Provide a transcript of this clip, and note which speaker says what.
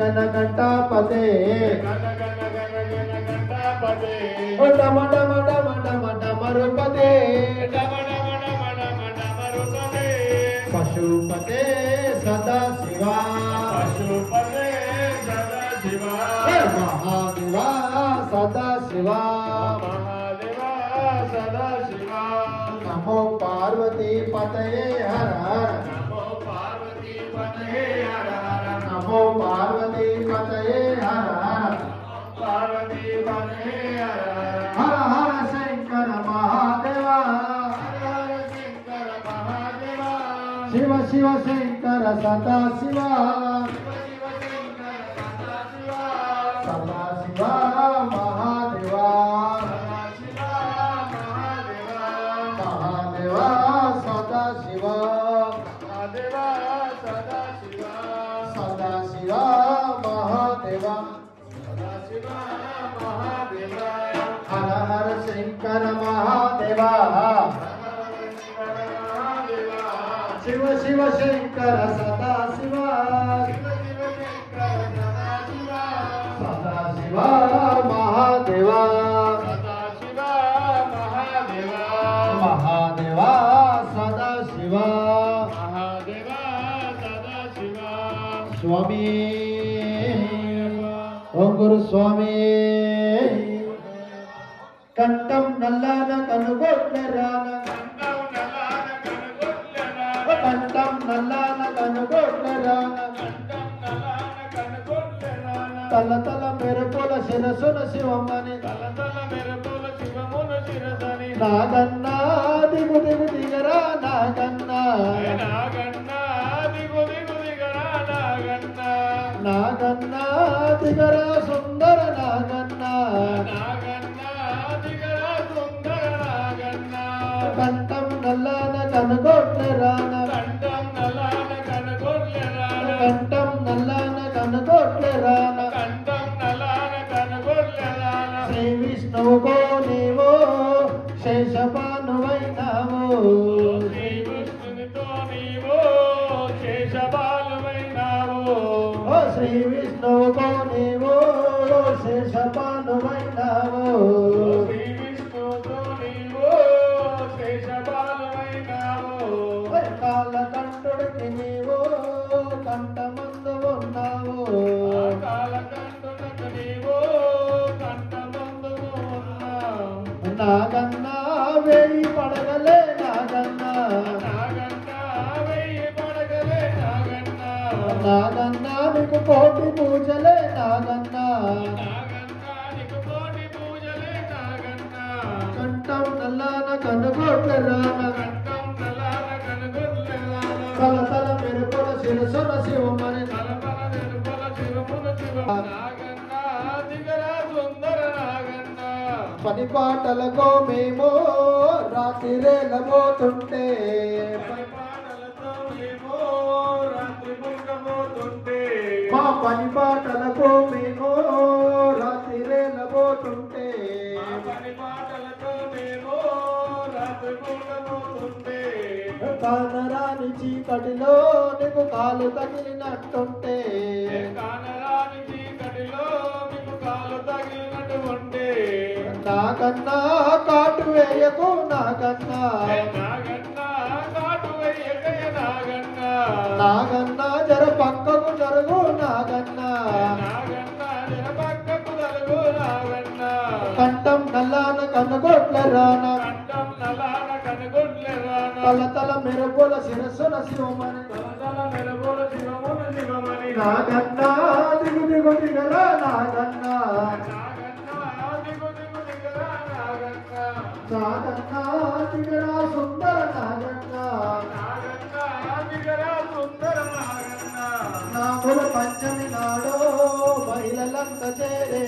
Speaker 1: घंटापते डम डम डम डम डमरुपते पशुपते सदा शिवा महादेवा सदा शिवा नमो पार्वती पतये हर हर नमो पार्वती पतये हर हर हर हर शंकर महादेवा शिव शिव शंकर सदा शिवा सदा शिवा महादेवा महादेवा सदा शिवा सदा शिवा महादेवा हर हर शंकर महादेवा शिव शिव शंकर सदा शिवा सदा शिवा महादेवा महादेवा सदा शिवा स्वामी ओम गुरु स्वामी कंठम नल्लान कनुगोट्लरान कंठम नल्लान कनुगोट्लरान तल तल मेरुपुल शिरसुन शिवमणि नागन्ना दिगु दिगु दिगरा नागन्ना नागन्ना दिगरा सुंदर नागन्ना कंठम नल्लान कनुगोट्लरान कंठम नल्लान कनुगोट्लरान श्री विष्णु को नीवो शेषपानुवैनावो श्री विष्णु को नीवो शेषपानुवैनावो కాలకంఠుడికి నీవో కంఠమందు ఉన్నావు నాగన్నా వేయి పడగలే నాగన్నా నాగన్నా నీకు కోటి పూజలే నాగన్నా కంఠం నల్లాన కనుగోట్లరాన తల తల మెరుపుల శిరసున శివమణి పని పాటలకో మేము రాత్రిరేలబోతుంటే మా పని పాటలకు మేము రాత్రిరేలబోతుంటే కానరాని చీకటిలో నీకు కాలు తగిలినట్టుంటే నాగన్నా కాటు వేయకు నాగన్నా నాగన్నా జర పక్కకు జరుగు నాగన్నా కంఠం నల్లాన కనుగొట్లరాన తల తల మెరుపుల శిరస్సున శివమణి నాగన్నా దిగు దిగు దిగరా నాగన్నా నాగన్నా దిగరా సుందర నాగన్నా నాగుల పంచమి నాడో మహిళలంత చేరే